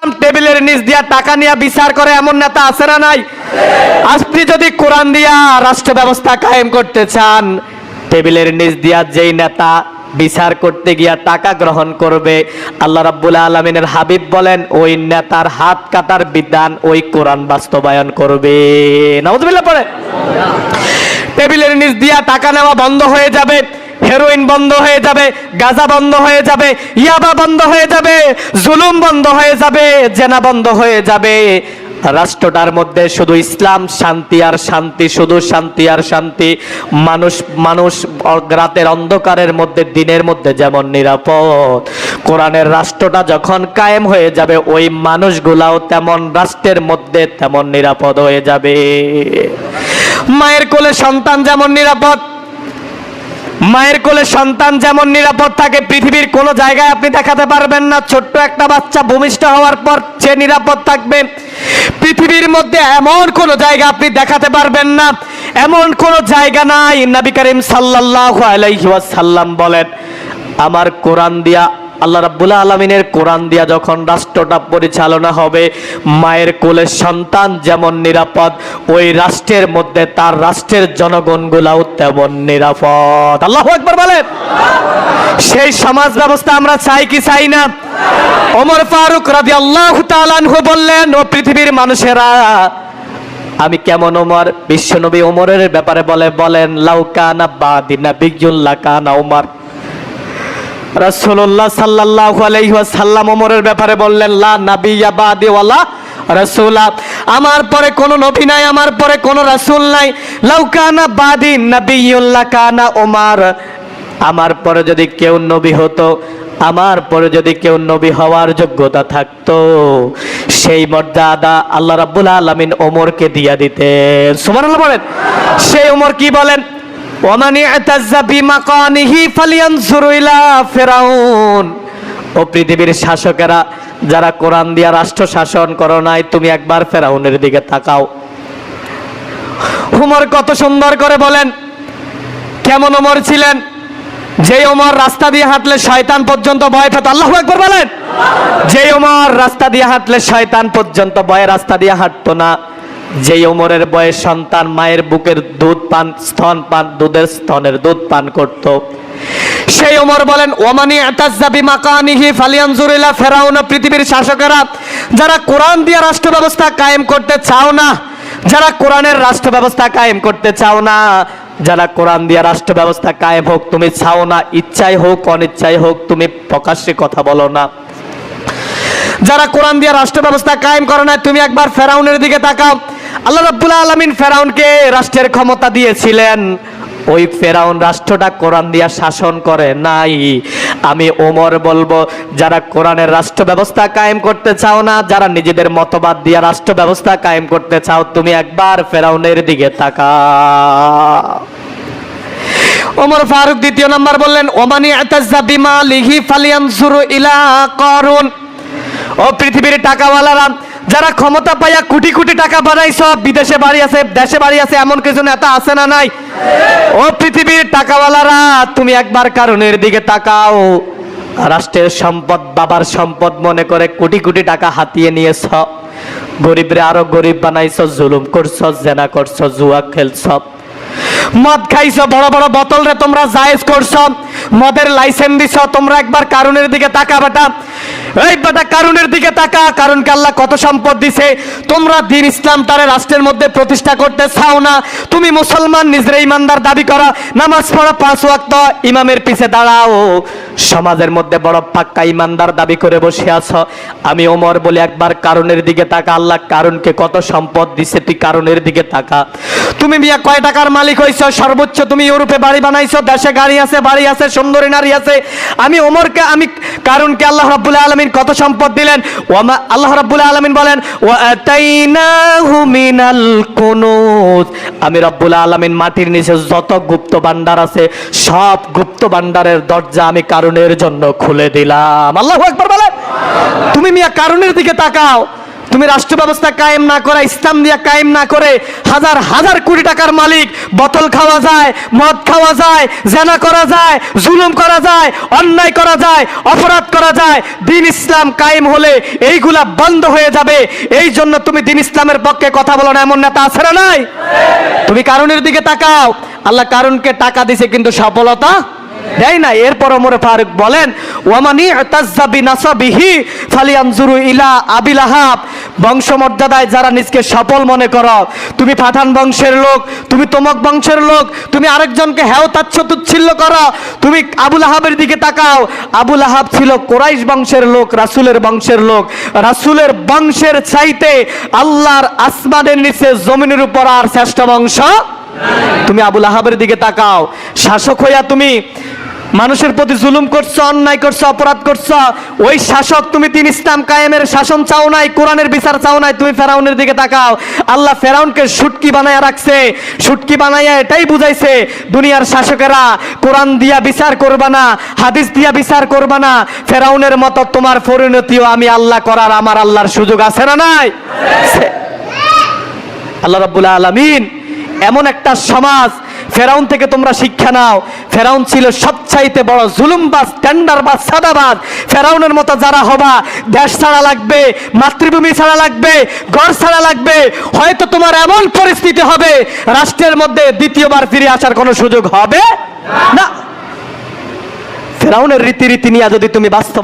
টেবিলের নিচ দিয়া টাকা নিয়ে বিচার করে এমন নেতা আছে না নাই? আপনি যদি কোরআন দিয়া রাষ্ট্র ব্যবস্থা কায়েম করতে চান, টেবিলের নিচ দিয়া যেই নেতা বিচার করতে গিয়া টাকা গ্রহণ করবে, আল্লাহ রাব্বুল আলামিনের হাবিব বলেন ওই নেতার হাত কাটার বিধান ওই কোরআন বাস্তবায়ন করবে। নাউযুবিল্লাহ পড়ে। টেবিলের নিচ দিয়া টাকা নেওয়া বন্ধ হয়ে যাবে, হেরোইন বন্ধ হয়ে যাবে, গাঁজা বন্ধ হয়ে যাবে, ইয়াবা বন্ধ হয়ে যাবে, জুলুম বন্ধ হয়ে যাবে, জেনা বন্ধ হয়ে যাবে। রাষ্ট্রটার মধ্যে শুধু ইসলাম, শান্তি আর শান্তি, শুধু শান্তি আর শান্তি। মানুষ রাতের অন্ধকারের মধ্যে দিনের মধ্যে যেমন নিরাপদ, কোরআনের রাষ্ট্রটা যখন কায়েম হয়ে যাবে ওই মানুষগুলাও তেমন রাষ্ট্রের মধ্যে তেমন নিরাপদ হয়ে যাবে। মায়ের কোলে সন্তান যেমন নিরাপদ, মায়ের কোলে সন্তান যেমন নিরাপদ থাকে, পৃথিবীর কোন জায়গায় আপনি দেখাতে পারবেন না ছোট্ট একটা বাচ্চা ভূমিষ্ঠ হওয়ার পর সে নিরাপদ থাকবে। পৃথিবীর মধ্যে এমন কোন জায়গা আপনি দেখাতে পারবেন না, এমন কোন জায়গা নাই। নবী করিম সাল্লাল্লাহু আলাইহি ওয়াসাল্লাম বলেন, আমার কোরআন দিয়া, আল্লাহ রাব্বুল আলামিনের কোরআন দিয়া যখন রাষ্ট্রটা পরিচালনা হবে, মায়ের কোলে সন্তান যেমন নিরাপদ, ওই রাষ্ট্রের মধ্যে তার রাষ্ট্রের জনগণগুলাও তেমন নিরাপদ। আল্লাহু আকবার বলেন। সেই সমাজ ব্যবস্থা আমরা চাই কি চাই না? ওমর ফারুক রাদিয়াল্লাহু তাআলা আনহু বললেন, ও পৃথিবীর মানুষেরা, আমি কেমন ওমর? বিশ্বনবী ওমরের ব্যাপারে বলেন, লাউ কানা বাদি নাবিয়্যুন লাকানা ওমর। রাসূলুল্লাহ সাল্লাল্লাহু আলাইহি ওয়াসাল্লাম ওমরের ব্যাপারে বললেন, লা নাবিয়্যা বাদি ওয়ালা রাসূলা, আমার পরে কোনো নবী নাই, আমার পরে কোনো রাসূল নাই। লাউ কানা বাদি নাবিয়্যুন লাকানা ওমর, আমার পরে যদি কেউ নবী হতো, আমার পরে যদি কেউ নবী হওয়ার যোগ্যতা থাকতো, সেই মর্যাদা আল্লাহ রাব্বুল আলামিন ওমরকে দিয়া দিতেন। সুবহানাল্লাহ বলেন। সেই ওমর কি বলেন? ওমান ইতাজ্জা বিমাকানিহি ফালিয়ানজুর ইলা ফিরাউন। ও পৃথিবীর শাসকেরা, যারা কোরআন দিয়া রাষ্ট্র শাসন করো নাই, তুমি একবার ফেরাউনের দিকে তাকাও। ওমর কত সুন্দর করে বলেন কেমন ওমর ছিলেন। যে ওমর রাস্তা দিয়ে হাঁটলে শয়তান পর্যন্ত ভয় পেত। আল্লাহু আকবার বলেন। যে ওমর রাস্তা দিয়ে হাঁটলে শয়তান পর্যন্ত ভয়ে রাস্তা দিয়ে হাঁটতো না। যে ওমরের বয়স সন্তান মায়ের বুকের দুধ পান, স্তন পান, দুধের স্তনের দুধ পান করত। সেই ওমর বলেন, ওমানি আতাজ্জা বিমাকানিহি ফালিয়ানজুর ইলা ফিরাউন। পৃথিবীর শাসকেরা, যারা কোরআন দিয়ে রাষ্ট্র ব্যবস্থা কায়েম করতে চাও না, যারা কোরআনের রাষ্ট্র ব্যবস্থা কায়েম করতে চাও না, যারা কোরআন দিয়ে রাষ্ট্র ব্যবস্থা কায়েম হোক তুমি চাও না, ইচ্ছাই হোক অনিচ্ছাই হোক তুমি প্রকাশ্যে কথা বলো না, যারা কোরআন দিয়ে রাষ্ট্র ব্যবস্থা কায়েম করে না, তুমি একবার ফেরাউনের দিকে তাকাও। আল্লাহ রাব্বুল আলামিন ফেরাউনকে রাষ্ট্রের ক্ষমতা দিয়েছিলেন, ওই ফেরাউন রাষ্ট্রটা কোরআন দিয়া শাসন করে নাই। আমি ওমর বলবো, যারা কোরআনের রাষ্ট্র ব্যবস্থা কায়েম করতে চাও না, যারা নিজেদের মতবাদ দিয়া রাষ্ট্র ব্যবস্থা কায়েম করতে চাও, তুমি একবার ফেরাউনের দিকে তাকাও। ওমর ফারুক দ্বিতীয় নাম্বার বললেন, ওমানি আতাজ্জা বিমালিহি ফালিয়ানজুর ইলা কারুন। ও পৃথিবীর টাকাওয়ালারা, যারা ক্ষমতা পাইয়া কোটি কোটি টাকা বানাইছ, বিদেশে বাড়ি আছে, দেশে বাড়ি আছে, এমন কিছু নেতা আছে না নাই? ও পৃথিবীর টাকাওয়ালারা, তুমি একবার কারণের দিকে তাকাও। রাষ্ট্রের সম্পদ বাবার সম্পদ মনে করে কোটি কোটি টাকা হাতিয়ে নিয়েছ, গরিবরে আরো গরিব বানাইছ, জুলুম করছ, জেনা করছ, জুয়া খেলছ, মদ খাইছ, বড় বড় বোতল রে তোমরা জায়েজ করছ, মদের লাইসেন্স দিছ। তোমরা একবার কারণের দিকে তাকা বেটা, এই বেটা কারণের দিকে তাকা। কারণকে আল্লাহ কত সম্পদ দিছে। তোমরা দ্বীন ইসলামটারে রাষ্ট্রের মধ্যে প্রতিষ্ঠা করতে চাও না। তুমি মুসলমান, নিজের ইমানদার দাবি করা, নামাজ পড়া, 5 ওয়াক্ত ইমামের পিছে দাঁড়াও, সমাজের মধ্যে বড় পাক্কা ইমানদার দাবি করে বসে আছো। আমি ওমর বলি, একবার কারণের দিকে তাকা। আল্লাহ কারণকে কত সম্পদ দিছে, তুই কারণের দিকে তাকা। তুমি মিয়া কয় টাকার মালিক হইছো? সর্বোচ্চ তুমি ইউরোপে বাড়ি বানাইছো, দেশে গাড়ি আছে, বাড়ি আছে, সুন্দরী নারী আছে। আমি ওমরকে, আমি কারণকে আল্লাহ রাব্বুল আলামিন কত সম্পদ দিলেন। আল্লাহ রাব্বুল আলামিন বলেন, ওয়া আতাইনাহু মিনাল কুনুজ। আমি রাব্বুল আলামিন মাটির নিচে যত গুপ্ত ভান্ডার আছে, সব গুপ্ত ভান্ডারের দরজা আমি কারণের জন্য খুলে দিলাম। আল্লাহু আকবার বলেন। তুমি মিয়া কারণের দিকে তাকাও। তুমি রাষ্ট্র ব্যবস্থা কায়েম না করে, ইসলাম দিয়া কায়েম না করে হাজার হাজার কোটি টাকার মালিক, বোতল খাওয়া যায়, মদ খাওয়া যায়, জেনা করা যায়, জুলুম করা যায়, অন্যায় করা যায়, অপরাধ করা যায়। দিন ইসলাম কায়েম হলে এইগুলা বন্ধ হয়ে যাবে। এই জন্য তুমি দিন ইসলামের পক্ষে কথা বলো না, এমন নেতা আছে না নাই? তুমি কারুনের দিকে তাকাও, আল্লাহ কারুনকে টাকা দিছে কিন্তু সফলতা দেয় না। এরপর ওমর ফারুক বলেন, ওয়ামানি ইতাজ্জা বিনাসাবিহি ফালিয়ানজুরু ইলা আবি লাহাব। বংশমর্যাদায় যারা নিজকে সফল মনে করো, তুমি পাঠান বংশের লোক, তুমি তমক বংশের লোক, তুমি আরেকজনকে হেও তাচ্ছ তুচ্ছিল্য করো, তুমি আবু লাহাবের দিকে তাকাও। আবু লাহাব ছিল কোরাইশ বংশের লোক, রাসূলের বংশের লোক। রাসূলের বংশের চাইতে আল্লাহর আসমানের নিচে জমিনের উপর আর শ্রেষ্ঠ বংশ। তুমি আবু লাহাবের দিকে তাকাও, শাসক হইয়া তুমি মানুষের প্রতি জুলুম করছো, অন্যায় করছো, অপরাধ করছো। ওই শাসক, তুমি দিন ইসলাম কায়েমের শাসন চাও নাই, কোরআনের বিচার চাও নাই। তুমি ফেরাউনের দিকে তাকাও, আল্লাহ ফেরাউনকে শুটকি বানায়া রাখছে। শুটকি বানায়া এটাই বুঝাইছে, দুনিয়ার শাসকেরা কোরআন দিয়া বিচার করবা না, হাদিস দিয়া বিচার করবা না। ফেরাউনের মতো তোমার পরিণতিও আমি আল্লাহ করার আমার আল্লাহর সুযোগ আছে না নাই? আল্লাহ রাব্বুল আলামিন এমন একটা সমাজ, ফেরাউন থেকে তোমরা শিক্ষা নাও। ফেরাউন ছিল সবচাইতে বড় জুলুমবাজ, টেন্ডারবাজ, সাদাবাজ। ফেরাউনের মতো যারা হবা, দেশ ছাড়া লাগবে, মাতৃভূমি ছাড়া লাগবে, ঘর ছাড়া লাগবে। হয়তো তোমার এমন পরিস্থিতি হবে, রাষ্ট্রের মধ্যে দ্বিতীয়বার ফিরে আসার কোনো সুযোগ হবে না। ফেরাউনের রীতি নিয়ে যদি তুমি বাস্তব